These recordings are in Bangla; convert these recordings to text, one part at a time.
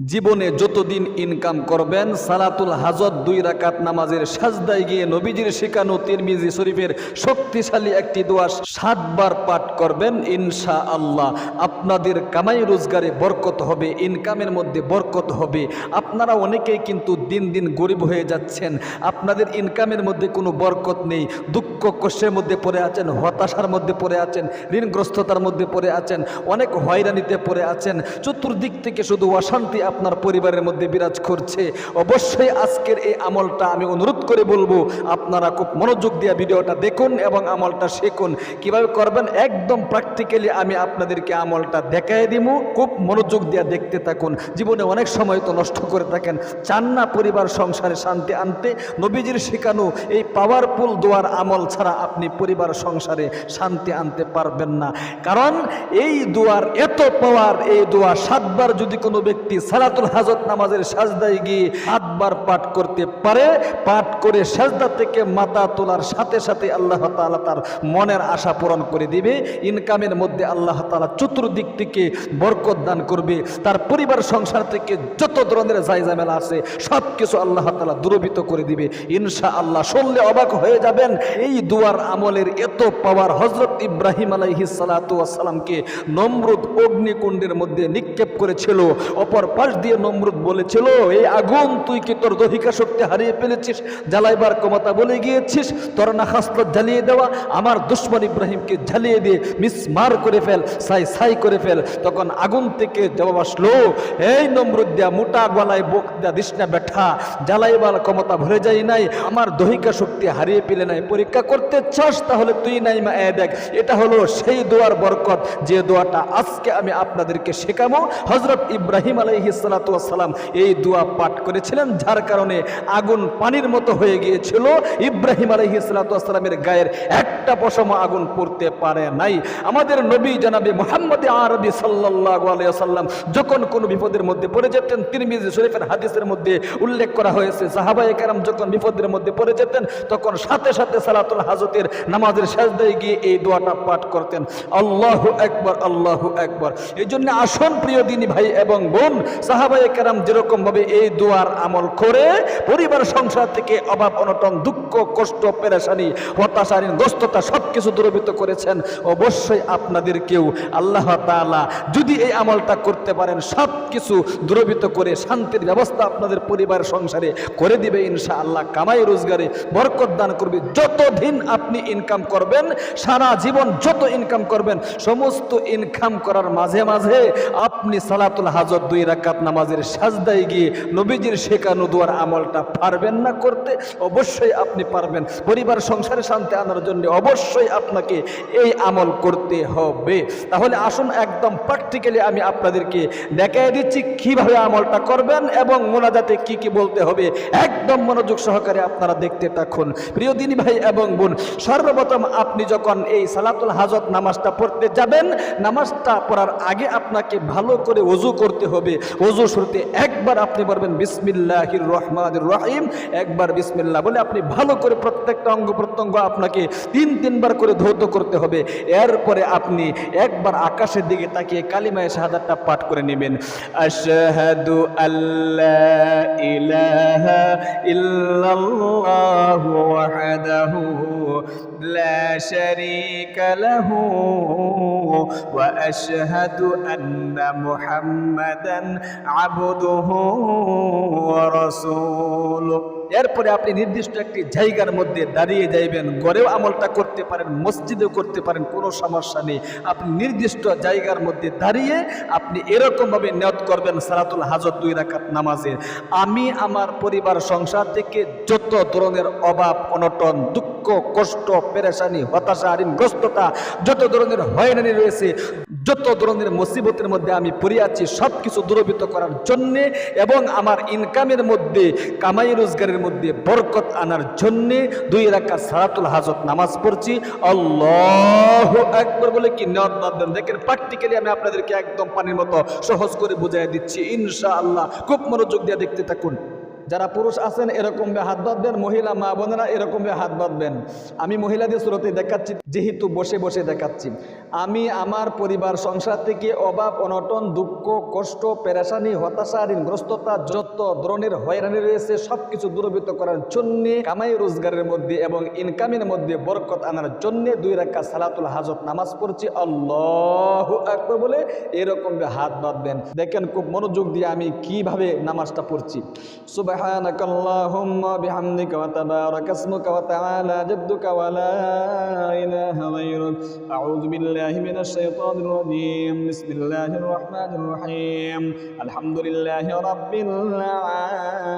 জীবনে যতদিন ইনকাম করবেন সালাতুল হাজত 2 রাকাত নামাজের সাজদায় গিয়ে নবীজির শেখানো তিরমিজি শরীফের শক্তিশালী একটি দোয়া 7 বার পাঠ করবেন, ইনশাআল্লাহ আপনাদের কামাই রোজগারে বরকত হবে, ইনকামের মধ্যে বরকত হবে। আপনারা অনেকেই কিন্তু দিন দিন গরিব হয়ে যাচ্ছেন, আপনাদের ইনকামের মধ্যে কোনো বরকত নেই, দুঃখ কষ্টের মধ্যে পড়ে আছেন, হতাশার মধ্যে পড়ে আছেন, ঋণগ্রস্ততার মধ্যে পড়ে আছেন, অনেক হয়রানিতে পড়ে আছেন, চতুর্দিক থেকে শুধু অশান্তি আপনার পরিবারের মধ্যে বিরাজ করছে। অবশ্যই আজকের এই আমলটা আমি অনুরোধ করে বলবো আপনারা খুব মনোযোগ দিয়ে ভিডিওটা দেখুন এবং আমলটা শিখুন। কিভাবে করবেন একদম প্র্যাকটিক্যালি আমি আপনাদেরকে আমলটা দেখাই দিব, খুব মনোযোগ দিয়ে দেখতে থাকুন। জীবনে অনেক সময় তো নষ্ট করে থাকেন, চান না পরিবার সংসারে শান্তি আনতে। নবীজির শেখানো এই পাওয়ারফুল দোয়ার আমল ছাড়া আপনি পরিবার সংসারে শান্তি আনতে পারবেন না, কারণ এই দোয়ার এত পাওয়ার। এই দোয়া 7 বার যদি কোনো ব্যক্তি সালাতুল হাজত নামাজের সাজদায় গিয়ে 7 বার পাঠ করতে পারে, পাঠ করে সাজদা থেকে মাথা তোলার সাথে সাথে আল্লাহ তাআলা তার মনের আশা পূরণ করে দিবে। ইনকামের মধ্যে আল্লাহ তাআলা চতুর্দিক থেকে বরকত দান করবে, তার পরিবার সংসার থেকে যত ধরনের জায়জামেলা আছে সব কিছু আল্লাহ তাআলা দূরীভূত করে দিবে ইনশাআল্লাহ। শুনলে অবাক হয়ে যাবেন এই দুয়ার আমলের এত পাওয়ার। হযরত ইব্রাহিম আলাইহিস সালাতু ওয়াস সালামকে নমরুদ অগ্নিকুণ্ডের মধ্যে নিক্ষেপ করেছিল, অপর পাশ দিয়ে নমরুদ বলেছিল, এই আগুন তুই কি তোর দহিকা শক্তি হারিয়ে ফেলেছিস, জ্বালাইবার ক্ষমতা বলে গিয়েছিস, তোর না খাসলত জ্বালিয়ে দেওয়া, আমার দুশমন ইব্রাহিমকে জ্বালিয়ে দিয়ে মিসমার করে ফেল, ছাই ছাই করে ফেল। তখন আগুন থেকে জবাব আসলো, এই নমরুদ দিয়া মোটা গলায় বোক দিয়া দিস না বেঠা, জ্বালাইবার ক্ষমতা ভরে যাই নাই, আমার দহিকা শক্তি হারিয়ে পেলে নাই, পরীক্ষা করতে চাস তাহলে তুই নাই মা দেখ। এটা হলো সেই দোয়ার বরকত যে দোয়াটা আজকে আমি আপনাদেরকে শেখাবো। হযরত ইব্রাহিম আলাইহিস সালাতু ওয়াস সালাম এই দোয়া পাঠ করেছিলেন, যার কারণে আগুন পানির মতো হয়ে গিয়েছিল। ইব্রাহিম আলাইহিস সালাতু ওয়াস সালামের গায়ের একটা পশম আগুন পড়তে পারে নাই। আমাদের নবী জনাবে মুহাম্মদ আরবি সাল্লাল্লাহু আলাইহি ওয়াসাল্লাম যখন কোনো বিপদের মধ্যে পড়ে যেতেন, তিরমিজি শরীফের হাদিসের মধ্যে উল্লেখ করা হয়েছে, সাহাবায়ে কেরাম যখন বিপদের মধ্যে পড়ে যেতেন তখন সাথে সাথে সালাতুল হাজতের নামাজের সাজদায় গিয়ে এই দোয়াটা পাঠ করতেন, আল্লাহু আকবার আল্লাহু আকবার। এই জন্য আসুন প্রিয় দিনী ভাই এবং বোন, সাহাবায়ে কেরাম যেরকম ভাবে এই দোয়ার আমল করে পরিবার সংসার থেকে অভাব অনটন, দুঃখ কষ্ট পেরেশানি হতাশা ঋণগ্রস্ততা সবকিছু দূরীভূত করেছেন, অবশ্যই আপনাদেরকেও আল্লাহ তাআলা যদি এই আমলটা করতে পারেন সবকিছু দূরীভূত করে শান্তির ব্যবস্থা আপনাদের পরিবার সংসারে করে দিবে ইনশাআল্লাহ। কামাই রোজগারে বরকত দান করবে। যতদিন আপনি ইনকাম করবেন, সারা জীবন যত ইনকাম করবেন, সমস্ত ইনকাম করার মাঝে মাঝে আপনি সালাতুল হাজত 2 রাকাত নামাজের সাজদায় গিয়ে নবীজির শেখানো দোয়ার আমলটা পারবেন না করতে? অবশ্যই আপনি পারবেন। পরিবার সংসারে শান্তি আনার জন্য অবশ্যই আপনাকে এই আমল করতে হবে। তাহলে আসুন একদম প্র্যাকটিক্যালি আমি আপনাদেরকে দেখিয়ে দিচ্ছি কিভাবে আমলটা করবেন এবং মোনাজাতে কি কি বলতে হবে। একদম মনোযোগ সহকারে আপনারা দেখতে থাকুন প্রিয় দিনী ভাই এবং বোন। সর্বপ্রথম আপনি যখন এই সালাতুল হাজত নামাজটা পড়তে যাবেন, নামাজটা পড়ার আগে আপনাকে ভালো করে ওযু করতে হবে। ওযু শুরুতে একবার আপনি বলবেন বিসমিল্লাহির রহমানির রহিম, একবার বিসমিল্লাহ বলে আপনি ভালো করে প্রত্যেকটা অঙ্গ প্রত্যঙ্গ আপনাকে 3 বার করে ধৌত করতে হবে। এরপরে আপনি একবার আকাশের দিকে তাকিয়ে কালিমায়ে শাহাদাতটা পাঠ করে নেবেন, আশহাদু আল্লা ইলাহা ইল্লাল্লাহু ওয়াহদাহু লা শারীকা লাহু ওয়া আশহাদু আন্না মুহাম্মাদান আবদুহু ওয়া রাসূলুহু। এরপরে আপনি নির্দিষ্ট একটি জায়গার মধ্যে দাঁড়িয়ে যাইবেন। ঘরেও আমলটা করতে পারেন, মসজিদেও করতে পারেন, কোনো সমস্যা নেই। আপনি নির্দিষ্ট জায়গার মধ্যে দাঁড়িয়ে আপনি এরকমভাবে নিয়ত করবেন সালাতুল হাজত 2 রাকাত নামাজের, আমি আমার পরিবার সংসার থেকে যত ধরনের অভাব অনটন, দুঃখ কষ্ট পেরেশানি হতাশা ঋণগ্রস্ততা যত ধরনের হয়রানি রয়েছে, যত ধরনের মুসিবতের মধ্যে আমি পড়ে আছি সব কিছু দূরীভূত করার জন্যে এবং আমার ইনকামের মধ্যে কামাই রোজগারের মধ্যে বরকত আনার জন্যে 2 রাকাত সালাতুল হাজত নামাজ পড়ছি। আল্লাহু আকবার বলে কি নিয়ত বাঁধবেন। দেখেন প্র্যাকটিক্যালি আমি আপনাদেরকে একদম পানির মতো সহজ করে বুঝিয়ে দিচ্ছি ইনশাআল্লাহ। খুব মনোযোগ দিয়ে দেখতে থাকুন। যারা পুরুষ আছেন এরকম হাত বাঁধবেন, মহিলা মা বোনেরা এরকম হাত বাঁধবেন। আমি মহিলাদের সুরতে দেখাচ্ছি, যেহেতু বসে বসে দেখাচ্ছি। আমি আমার পরিবার সংসার থেকে অভাব অনটন, দুঃখ কষ্ট, পেরেশানি, হতাশা, ঋণগ্রস্ততা, যত ধরনের হয়রানি রয়েছে সব কিছু দূরীভূত করার জন্য, কামাই রোজগারের মধ্যে এবং ইনকামের মধ্যে বরকত আনার জন্য 2 রাকাত সালাতুল হাজত নামাজ পড়ছি, আল্লাহু আকবার বলে এরকম হাত বাঁধবেন। দেখেন খুব মনোযোগ দিয়ে আমি কিভাবে নামাজটা পড়ছি। সুবহানাকাল্লাহুম্মা বিহামদিকা ওয়া তাবারাকা ইসমুকা ওয়া তাআলা জাদ্দুকা ওয়া লা ইলাহা গায়রুক। আউযু বিল্লাহি মিনাশ শাইতানির রাজীম। বিসমিল্লাহির রাহমানির রাহিম। আলহামদুলিল্লাহি রাব্বিল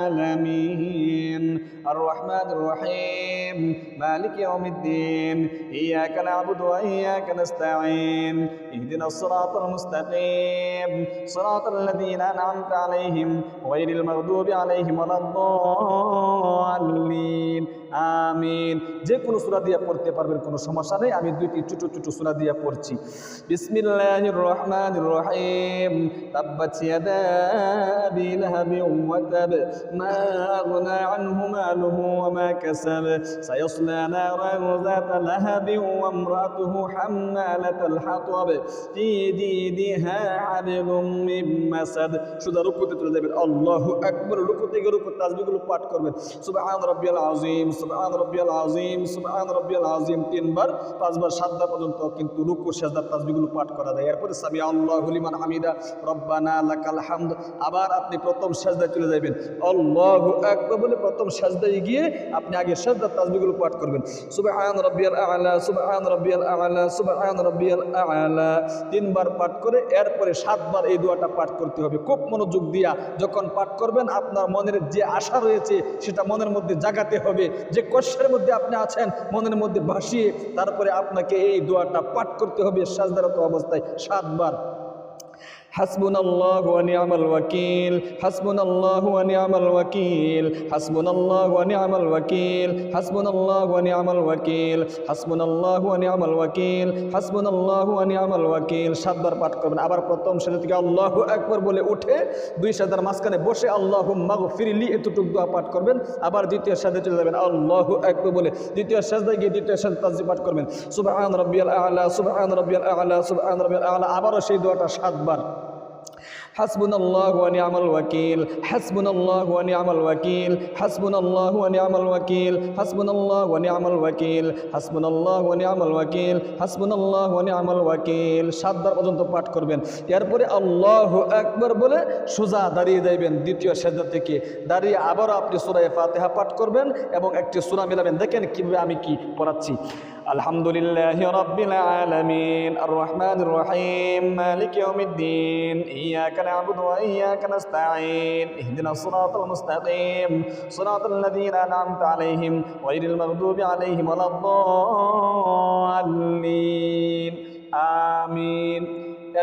আলামিন। আর রাহমানির রাহিম। মালিকি ইয়াউমিদ্দিন। ইয়াকা না'বুদু ওয়া ইয়াকা নাস্তাঈন। ইহদিনাস সিরাতাল মুস্তাকিম। সিরাতাল লাযীনা আন'আমতা আলাইহিম গায়রিল মাগদুবি আলাইহিম ওয়ালাদ-দাল্লিন। আমিন। যে কোনো সূরা দিয়ে পড়তে পারবেন, কোনো সমস্যা নেই। আমি 2টি ছোট ছোট সূরা দিয়ে পড়ছি। বিসমিল্লাহির রাহমানির রাহিম। তাব্বাত ইয়াদা আবি লাহাবিন ওয়া তাব। মা আগনা আনহু মালুহু ওয়া মা কাসাব। সায়াসলা নারান যাতা লাহাবিন ওয়া ইমরাতুহু হাম্মালাতাল হাতাব। ফি জিদিহা হাবলুম মিন মাসাদ। সুদা রুকুতে চলে যাবেন। আল্লাহু আকবার। রুকু থেকে রুকু তাসবিহগুলো পাঠ করবেন। সুবহান রাব্বিয়াল আযীম, সুবহান রাব্বিয়াল আযীম, সুবহান রাব্বিয়াল আযীম 3 বার, 5 বার, 7 বার পর্যন্ত কিন্তু রুকু সিজদার তাসবিহগুলো পাঠ করা যায়। এরপরে সামি আল্লাহু লিমান হামিদা, রব্বানা লাকাল হামদ। আবার আপনি প্রথম সিজদায় চলে যাবেন। আল্লাহু আকবার বলে প্রথম সিজদায় গিয়ে আপনি আগে সিজদার তাসবিহগুলো পাঠ করবেন। সুবহান রাব্বিয়াল আ'লা, সুবহান রাব্বিয়াল আ'লা, সুবহান রাব্বিয়াল আ'লা 3 বার পাঠ করে এরপরে 7 বার এই দোয়াটা পাঠ করতে হবে। খুব মনোযোগ দিয়া যখন পাঠ করবেন আপনার মনের যে আশা রয়েছে সেটা মনের মধ্যে জাগাতে হবে। যে কষ্টের মধ্যে আপনি আছেন মনের মধ্যে ভাসিয়ে তারপরে আপনাকে এই দোয়াটা পাঠ করতে হবে সাজদারত অবস্থায় 7 বার। হাসবুনাল্লাহু ওয়া নি'মাল ওয়াকিল, হাসবুনাল্লাহু ওয়া নি'মাল ওয়াকিল, হাসবুনাল্লাহু ওয়া নি'মাল ওয়াকিল, হাসবুনাল্লাহু ওয়া নি'মাল ওয়াকিল, হাসবুনাল্লাহু ওয়া নি'মাল ওয়াকিল, হাসবুনাল্লাহু ওয়া নি'মাল ওয়াকিল 7 বার পাঠ করবেন। আবার প্রথম সিজদা থেকে আল্লাহু আকবার বলে উঠে 2 সিজদার মাঝখানে বসে আল্লাহুম্মা গফিরলি এতটুকু দোয়া পাঠ করবেন। আবার দ্বিতীয় সিজদায় চলে যাবেন। আল্লাহু আকবার বলে দ্বিতীয় সিজদায় গিয়ে দ্বিতীয় সিজদা তাসবিহ পাঠ করবেন। সুবহান রাব্বিয়াল আ'লা, সুবহান রাব্বিয়াল আ'লা, সুবহান রাব্বিয়াল আ'লা। আবারও সেই দোয়াটা 7 বার। হাসবুনাল্লাহু ওয়া নি'মাল ওয়াকিল, হাসবুনাল্লাহু ওয়া নি'মাল ওয়াকিল, হাসবুনাল্লাহু ওয়া নি'মাল ওয়াকিল, হাসবুনাল্লাহু ওয়া নি'মাল ওয়াকিল, হাসবুনাল্লাহু ওয়া নি'মাল ওয়াকিল, হাসবুনাল্লাহু ওয়া নি'মাল ওয়াকিল 7 বার পর্যন্ত পাঠ করবেন। এরপরে আল্লাহু আকবার বলে সোজা দাঁড়িয়ে যাবেন দ্বিতীয় সিজদা থেকে। দাঁড়িয়ে আবারও আপনি সূরা ফাতিহা পাঠ করবেন এবং একটি সূরা মিলাবেন। দেখেন কিভাবে আমি কি পড়াচ্ছি। আলহামদুলিল্লাহি রাব্বিল আলামিন, আর রহমানির রহিম, মালিকি ইয়াউমিদ্দিন, ইয়াকা না'বুদু ওয়া ইয়াকা নাস্তাঈন, ইহদিনাস সিরাতাল মুস্তাকিম, সিরাতাল লাযীনা আন'আমতা আলাইহিম গায়রিল মাগদুবি আলাইহিম ওয়ালাদ-দাল্লিন। আমিন।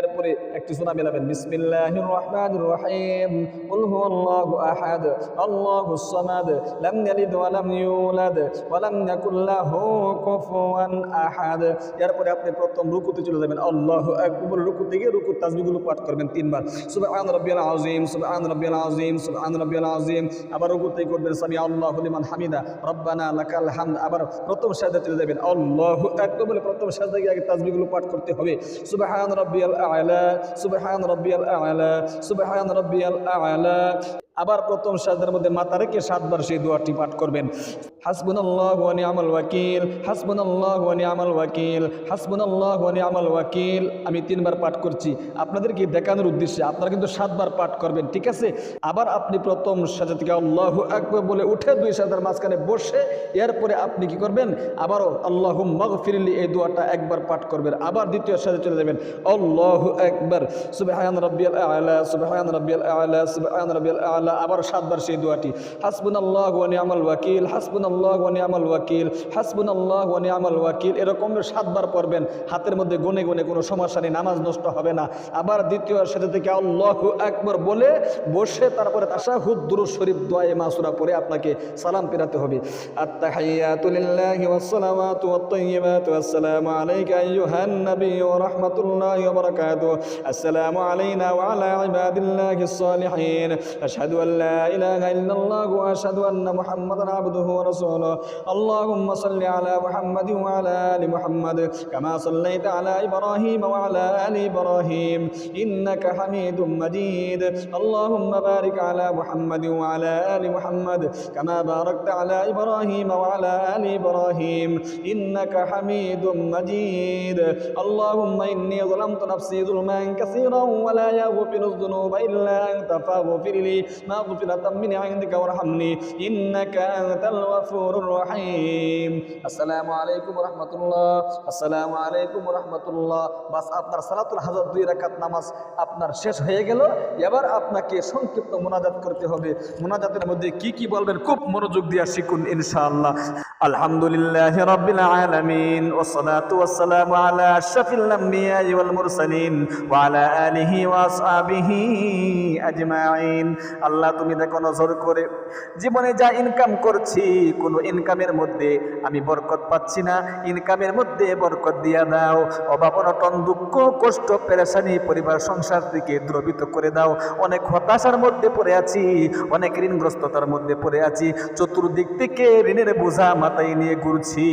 এরপরে একটি সূরা মিলাবেন। বিসমিল্লাহির রহমানির রহিম। কুল হুয়াল্লাহু আহাদ, আল্লাহুস সামাদ, লাম ইয়ালিদ ওয়া লাম ইউলাদ ওয়া লাম ইয়াকুল লাহু কুফুয়ান আহাদ। এরপরে আপনি প্রথম রুকুতে চলে যাবেন। আল্লাহু আকবার। রুকু থেকে রুকুর তাসবিহগুলো পাঠ করবেন 3 বার। সুবহান রাব্বিয়াল আযীম, সুবহান রাব্বিয়াল আযীম, সুবহান রাব্বিয়াল আযীম। আবার রুকুতে করবেন সামি আল্লাহু লিমান হামিদা, রব্বানা লাকাল হামদ। আবার প্রথম সিজদায় চলে যাবেন। আল্লাহু আকবার বলে প্রথম সিজদায় গিয়ে আগে তাসবিহগুলো পাঠ করতে হবে। সুবহান রাব্বিয়াল আ'লা, সুবহান রাব্বিয়াল আ'লা, সুবহান রাব্বিয়াল আ'লা। আবার প্রথম সিজদার মধ্যে মাথা রেখে 7 বার সেই দোয়াটি পাঠ করবেন। হাসবুনাল্লাহু ওয়া নি'মাল ওয়াকিল, হাসবুনাল্লাহু ওয়া নি'মাল ওয়াকিল, হাসবুনাল্লাহু ওয়া নি'মাল ওয়াকিল। আমি 3 বার পাঠ করছি আপনাদেরকে দেখানোর উদ্দেশ্যে। আপনারা কিন্তু 7 বার পাঠ করবেন, ঠিক আছে? আবার আপনি প্রথম সিজদা থেকে আল্লাহু আকবার বলে উঠে 2 সিজদার মাঝখানে বসে এরপরে আপনি কি করবেন? আবারও আল্লাহুম্মা গফিরলি এই দোয়াটা 1 বার পাঠ করবেন। আবার দ্বিতীয় সিজদায় চলে যাবেন। আল্লাহু আকবার, সুবহান রাব্বিয়াল আ'লা, সুবহান রাব্বিয়াল আ'লা, সুবহান রাব্বিয়াল আ'লা। আবার 7 বার সেই দোয়াটি। হাসবুনাল্লাহু ওয়া নি'মাল ওয়াকিল, হাসবুনাল্লাহু ওয়া নি'মাল ওয়াকিল, হাসবুনাল্লাহু ওয়া নি'মাল ওয়াকিল। এরকম 7 বার পড়বেন। হাতের মধ্যে গুনে গুনে, কোনো সমস্যা নেই, নামাজ নষ্ট হবে না। আবার দ্বিতীয় সিজদা থেকে আল্লাহু আকবার বলে বসে তারপরে তাশাহুদ, দুরূদ শরীফ, দোয়া মাসুরা পড়ে আপনাকে সালাম ফেরাতে হবে। আত-তাহিয়াতু লিল্লাহি ওয়াস সালাওয়াতু ওয়াত তাইয়্যিবাতু আসসালামু আলাইকা আইয়ুহান নাবিয়্যু ওয়া রাহমাতুল্লাহি ওয়া বারাকাতুহু। وبركاته. السلام علينا وعلى عباد الله الصالحين. أشهد أن لا إله إلا الله وأشهد أن محمدا عبده ورسوله. اللهم صل على محمد وعلى آل محمد كما صليت على إبراهيم وعلى آل إبراهيم إنك حميد مجيد. اللهم بارك على محمد وعلى آل محمد كما باركت على إبراهيم وعلى آل إبراهيم إنك حميد مجيد. اللهم إني ظلمت نفسي ظلما كثيرا ولا يغفر الذنوب إلا أنت فاغفر لي مغفرة من عندك وارحمني إنك أنت الغفور الرحيم. السلام عليكم ورحمة الله. আসসালামু আলাইকুম ওয়া রাহমাতুল্লাহ। বাস আপনার সালাতুল হাজত 2 রাকাত নামাজ আপনার শেষ হয়ে গেল। এবার আপনাকে সংক্ষিপ্ত মুনাজাত করতে হবে। মুনাজাতের মধ্যে কি কি বলবেন খুব মনোযোগ দিয়ে শিখুন ইনশাআল্লাহ। আলহামদুলিল্লাহি রাব্বিল আলামিন ওয়াস সালাতু ওয়াস সালামু আলা আশরাফিল আমবিয়া ওয়াল মুরসালিন ওয়া আলা আলিহি ওয়া আসহাবিহি আজমাইন। আল্লাহ তুমি দেখো নজর করে জীবনে যা ইনকাম করছি কোন ইনকামের মধ্যে আমি বরকত পাচ্ছি না, ইনকামের মধ্যে বরকত দিয়া দাও। অভাব অনটন দুঃখ কষ্ট পেরেশানি পরিবার সংসার থেকে দ্রবিত করে দাও। অনেক হতাশার মধ্যে পড়ে আছি, অনেক ঋণগ্রস্ততার মধ্যে পড়ে আছি, চতুর্দিক থেকে ঋণের বোঝা মাথায় নিয়ে ঘুরছি।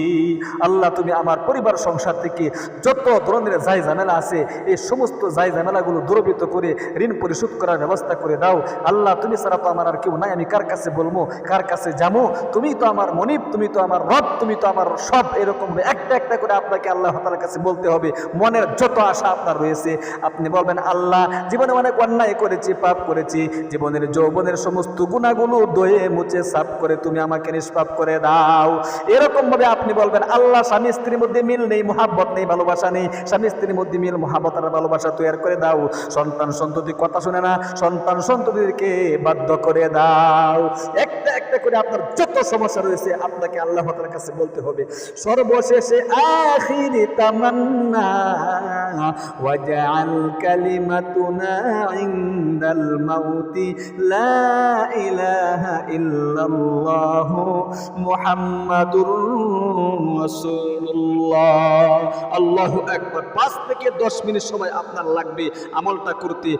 আল্লাহ তুমি আমার পরিবার সংসার থেকে যত ধরনের জায় ঝামেলা আছে এই সমস্ত জায় ঝামেলাগুলো দ্রবিত করে ঋণ পরিশোধ করার ব্যবস্থা করে দাও। আল্লাহ তুমি ছাড়া তো আমার আর কেউ নাই, আমি কার কাছে বলবো, কার কাছে যাবো? তুমি তো আমার মনিব, তুমি তো আমার রব, তুমি তো আমার সব। এরকম একটা একটা করে আপনাকে আল্লাহ তাআলার কাছে বলতে হবে। মনের যত আশা আপনার রয়েছে আপনি বলবেন, আল্লাহ জীবনে অনেক অন্যায় করেছি, পাপ করেছি, জীবনের যৌবনের সমস্ত গুনাহগুলো ধুয়ে মুছে সাফ করে তুমি আমাকে নিষ্পাপ করে দাও। এরকম ভাবে আপনি বলবেন, আল্লাহ স্বামী স্ত্রীর মধ্যে মিল নেই, মহাব্বত নেই, ভালোবাসা নেই, স্বামী স্ত্রীর মধ্যে মিল মহাব্বত আর ভালোবাসা তৈরি করে দাও। সন্তান সন্ততি কথা শুনে না, সন্তান সন্ততিকে বাধ্য করে দাও। একটা একটা করে আপনার যত সমস্যা রয়েছে আপনাকে আল্লাহ তাআলার কাছে বলতে হবে। সর্বশেষে আখিরি তামান্না ওয়াজআল কালিমাতুনা ইনদাল মাউতি লা ইলাহা ইল্লাল্লাহ মুহাম্মাদুর রাসূলুল্লাহ। আল্লাহু আকবার। 5 থেকে 10 মিনিট সময় আপনার লাগবে আমলটা করতে।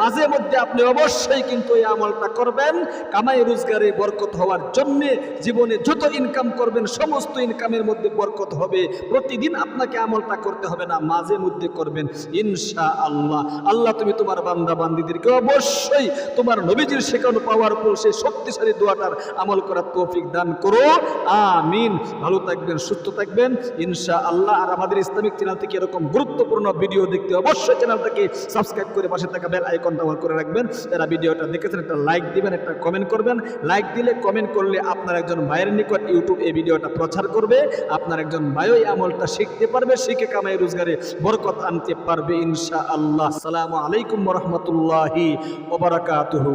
মাঝে মধ্যে আপনি অবশ্যই কিন্তু এই আমলটা করবেন কামাই রোজগারে বরকত হওয়ার জন্য। জীবনে যত ইনকাম করবেন সমস্ত ইনকামের মধ্যে বরকত হবে। প্রতিদিন আপনাকে আমলটা করতে হবে না, মাঝে মধ্যে করবেন ইনশাআল্লাহ। আল্লাহ তুমি তোমার বান্দা বান্দীদেরকে অবশ্যই তোমার নবীজির শেখানো পাওয়ারফুল সেই শক্তিশালী দোয়াটার আমল করার তৌফিক দান করো, আমিন। ভালো থাকবেন, সুস্থ থাকবেন ইনশাআল্লাহ। আর আমাদের ইসলামিক চ্যানেল থেকে এরকম গুরুত্বপূর্ণ ভিডিও দেখতে অবশ্যই চ্যানেলটাকে সাবস্ক্রাইব করে পাশে থাকা বেল আইকনটা অন করে রাখবেন। যারা ভিডিওটা দেখেছেন একটা লাইক দিবেন, একটা কমেন্ট করবেন। লাইক দিলে কমেন্ট করলে আপনার একজন ভাইয়ের নিকট ইউটিউব এই ভিডিওটা প্রচার করবে, আপনার একজন ভাইও এই আমলটা শিখতে পারবে, শিখে কামাই রোজগারে বরকত আনতে পারবে ইনশাআল্লাহ। আসসালামু আলাইকুম ওয়া রাহমাতুল্লাহি ওয়া বারাকাতুহু।